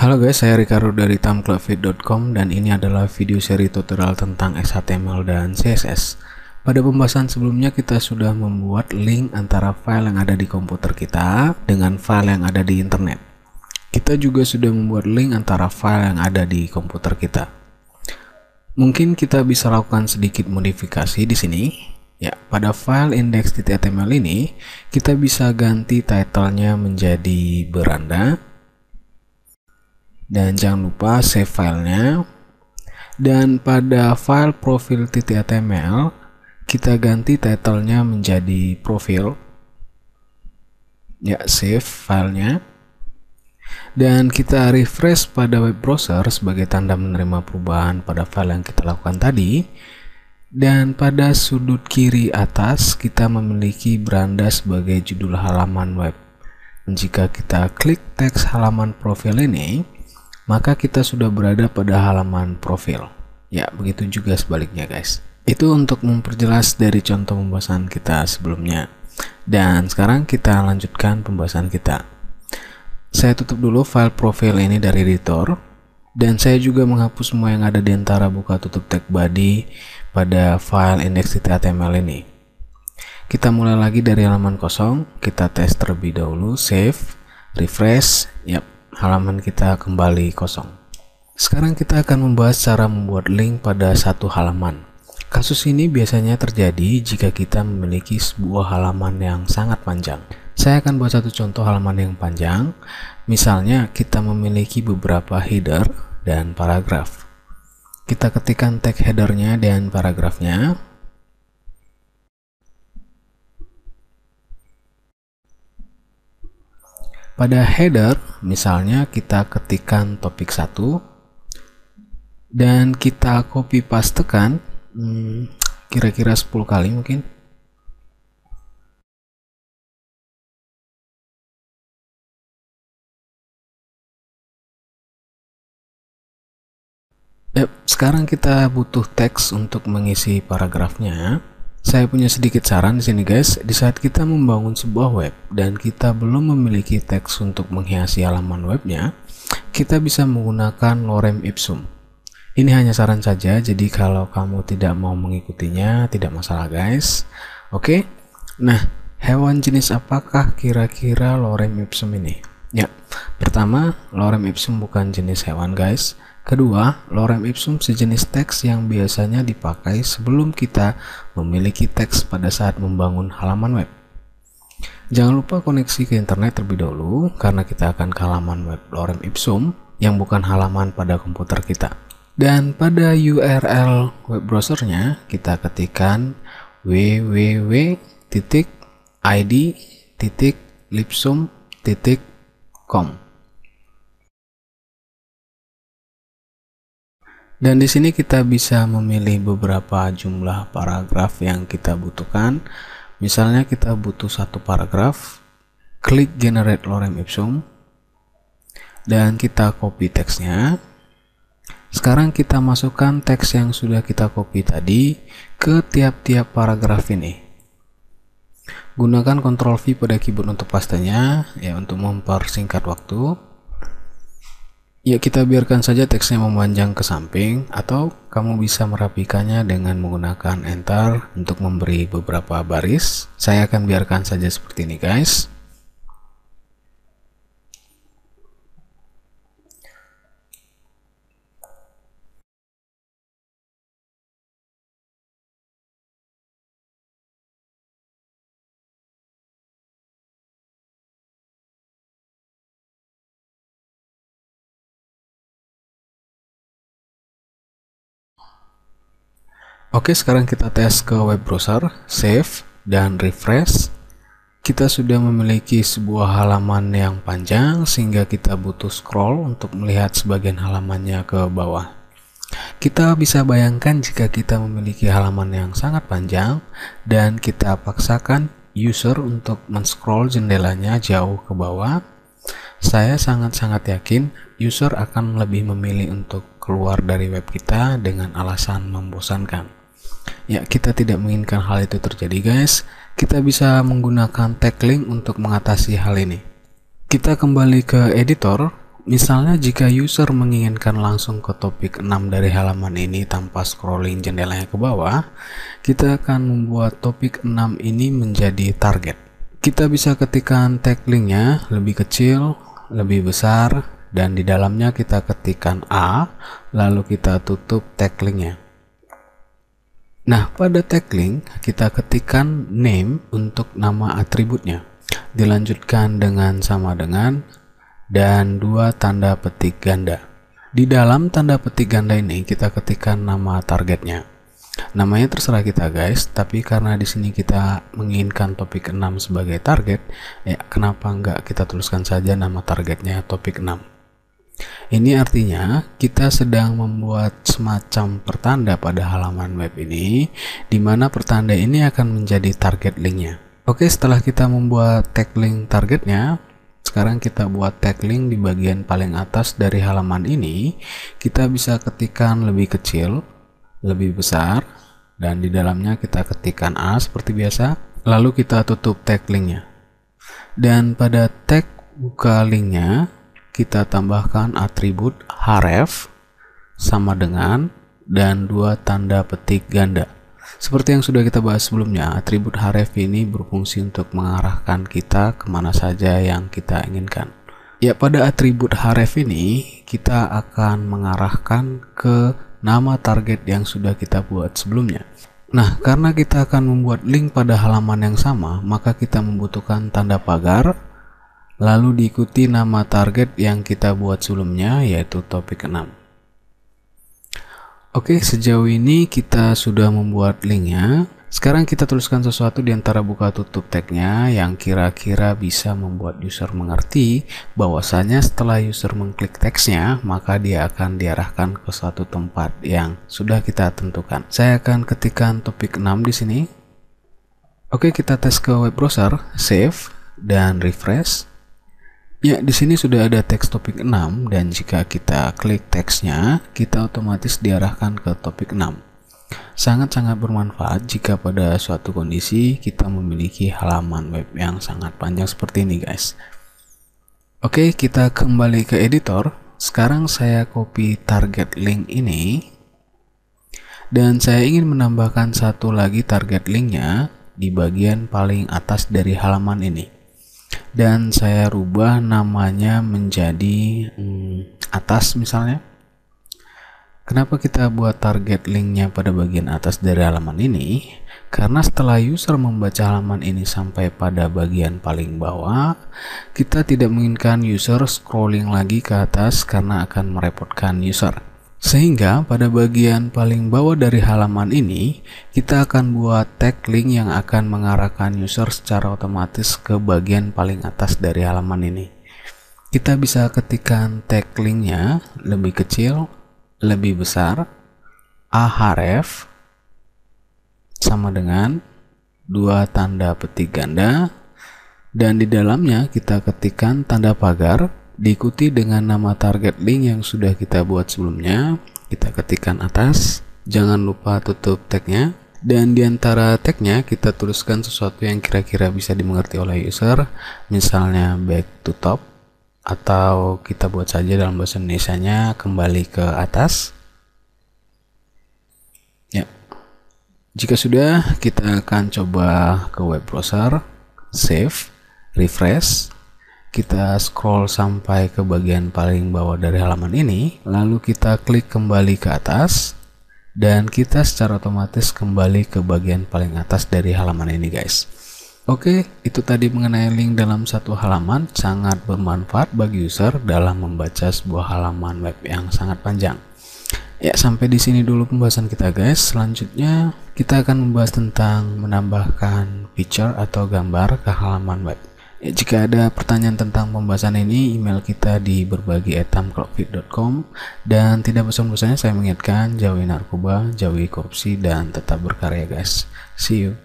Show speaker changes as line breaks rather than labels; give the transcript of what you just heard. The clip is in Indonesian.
Halo guys, saya Ricardo dari tamclubfit.com dan ini adalah video seri tutorial tentang HTML dan CSS. Pada pembahasan sebelumnya kita sudah membuat link antara file yang ada di komputer kita dengan file yang ada di internet. Kita juga sudah membuat link antara file yang ada di komputer kita. Mungkin kita bisa lakukan sedikit modifikasi di sini. Ya, pada file index.html ini kita bisa ganti title-nya menjadi beranda. Dan jangan lupa save filenya. Dan pada file profil.html kita ganti title-nya menjadi profil. Ya, save filenya. Dan kita refresh pada web browser sebagai tanda menerima perubahan pada file yang kita lakukan tadi. Dan pada sudut kiri atas kita memiliki beranda sebagai judul halaman web. Jika kita klik teks halaman profil ini, maka kita sudah berada pada halaman profil. Ya, begitu juga sebaliknya guys. Itu untuk memperjelas dari contoh pembahasan kita sebelumnya. Dan sekarang kita lanjutkan pembahasan kita. Saya tutup dulu file profil ini dari editor. Dan saya juga menghapus semua yang ada di antara buka tutup tag body pada file index.html ini. Kita mulai lagi dari halaman kosong. Kita tes terlebih dahulu, save, refresh. Yap, halaman kita kembali kosong. Sekarang kita akan membahas cara membuat link pada satu halaman. Kasus ini biasanya terjadi jika kita memiliki sebuah halaman yang sangat panjang. Saya akan buat satu contoh halaman yang panjang. Misalnya kita memiliki beberapa header dan paragraf. Kita ketikkan tag headernya dan paragrafnya. Pada header, misalnya kita ketikkan topik 1 dan kita copy pastekan kira-kira 10 kali mungkin. Sekarang kita butuh teks untuk mengisi paragrafnya. Saya punya sedikit saran di sini guys. Di saat kita membangun sebuah web dan kita belum memiliki teks untuk menghiasi halaman webnya, kita bisa menggunakan lorem ipsum. Ini hanya saran saja, jadi kalau kamu tidak mau mengikutinya tidak masalah guys. Oke. Nah, hewan jenis apakah kira-kira lorem ipsum ini? Ya, pertama, lorem ipsum bukan jenis hewan guys. Kedua, lorem ipsum sejenis teks yang biasanya dipakai sebelum kita memiliki teks pada saat membangun halaman web. Jangan lupa koneksi ke internet terlebih dahulu karena kita akan ke halaman web lorem ipsum yang bukan halaman pada komputer kita. Dan pada URL web browsernya kita ketikkan www.id.lipsum.com. Dan di sini kita bisa memilih beberapa jumlah paragraf yang kita butuhkan. Misalnya kita butuh satu paragraf, klik generate lorem ipsum, dan kita copy teksnya. Sekarang kita masukkan teks yang sudah kita copy tadi ke tiap-tiap paragraf ini. Gunakan Ctrl V pada keyboard untuk pastenya, ya untuk mempersingkat waktu. Ya, kita biarkan saja teksnya memanjang ke samping, atau kamu bisa merapikannya dengan menggunakan Enter untuk memberi beberapa baris. Saya akan biarkan saja seperti ini guys. Oke, sekarang kita tes ke web browser, save, dan refresh. Kita sudah memiliki sebuah halaman yang panjang sehingga kita butuh scroll untuk melihat sebagian halamannya ke bawah. Kita bisa bayangkan jika kita memiliki halaman yang sangat panjang dan kita paksakan user untuk men-scroll jendelanya jauh ke bawah. Saya sangat-sangat yakin user akan lebih memilih untuk keluar dari web kita dengan alasan membosankan. Ya, kita tidak menginginkan hal itu terjadi guys. Kita bisa menggunakan tag link untuk mengatasi hal ini. Kita kembali ke editor, Misalnya jika user menginginkan langsung ke topik 6 dari halaman ini tanpa scrolling jendelanya ke bawah, kita akan membuat topik 6 ini menjadi target. Kita bisa ketikkan tag linknya lebih kecil, lebih besar, dan di dalamnya kita ketikkan A, lalu kita tutup tag linknya. Nah, pada tag link kita ketikkan name untuk nama atributnya. Dilanjutkan dengan sama dengan dan dua tanda petik ganda. Di dalam tanda petik ganda ini kita ketikkan nama targetnya. Namanya terserah kita guys, tapi karena di sini kita menginginkan topik 6 sebagai target, ya kenapa enggak kita tuliskan saja nama targetnya topik 6. Ini artinya kita sedang membuat semacam pertanda pada halaman web ini, di mana pertanda ini akan menjadi target linknya. Oke, setelah kita membuat tag link targetnya, sekarang kita buat tag link di bagian paling atas dari halaman ini. Kita bisa ketikkan lebih kecil, lebih besar, dan di dalamnya kita ketikkan A seperti biasa. Lalu kita tutup tag linknya. Dan pada tag buka linknya, kita tambahkan atribut href sama dengan dan dua tanda petik ganda. Seperti yang sudah kita bahas sebelumnya, atribut href ini berfungsi untuk mengarahkan kita kemana saja yang kita inginkan. Ya, pada atribut href ini kita akan mengarahkan ke nama target yang sudah kita buat sebelumnya. Nah, karena kita akan membuat link pada halaman yang sama, maka kita membutuhkan tanda pagar, lalu diikuti nama target yang kita buat sebelumnya, yaitu topik 6. Oke, sejauh ini kita sudah membuat linknya. Sekarang kita tuliskan sesuatu di antara buka tutup tagnya yang kira-kira bisa membuat user mengerti bahwasanya setelah user mengklik teksnya, maka dia akan diarahkan ke suatu tempat yang sudah kita tentukan. Saya akan ketikkan topik 6 di sini. Oke, kita tes ke web browser, save dan refresh. Ya, di sini sudah ada teks topik 6 dan jika kita klik teksnya, kita otomatis diarahkan ke topik 6. Sangat-sangat bermanfaat jika pada suatu kondisi kita memiliki halaman web yang sangat panjang seperti ini guys. Oke, kita kembali ke editor. Sekarang saya copy target link ini dan saya ingin menambahkan satu lagi target linknya di bagian paling atas dari halaman ini. Dan saya rubah namanya menjadi atas misalnya. Kenapa kita buat target linknya pada bagian atas dari halaman ini? Karena setelah user membaca halaman ini sampai pada bagian paling bawah, kita tidak menginginkan user scrolling lagi ke atas karena akan merepotkan user. Sehingga pada bagian paling bawah dari halaman ini, kita akan buat tag link yang akan mengarahkan user secara otomatis ke bagian paling atas dari halaman ini. Kita bisa ketikkan tag linknya lebih kecil, lebih besar, ahref sama dengan dua tanda petik ganda, dan di dalamnya kita ketikkan tanda pagar diikuti dengan nama target link yang sudah kita buat sebelumnya. Kita ketikkan atas, jangan lupa tutup tagnya, dan di antara tagnya kita tuliskan sesuatu yang kira-kira bisa dimengerti oleh user, misalnya back to top, atau kita buat saja dalam bahasa Indonesianya kembali ke atas. Ya, jika sudah, kita akan coba ke web browser, save, refresh. Kita scroll sampai ke bagian paling bawah dari halaman ini, lalu kita klik kembali ke atas, dan kita secara otomatis kembali ke bagian paling atas dari halaman ini guys. Oke, itu tadi mengenai link dalam satu halaman, sangat bermanfaat bagi user dalam membaca sebuah halaman web yang sangat panjang. Ya, sampai di sini dulu pembahasan kita guys. Selanjutnya kita akan membahas tentang menambahkan picture atau gambar ke halaman web. Ya, jika ada pertanyaan tentang pembahasan ini, email kita di berbagi@tamclubfit.com, dan tidak bosan-bosannya saya mengingatkan, jauhi narkoba, jauhi korupsi, dan tetap berkarya guys. See you.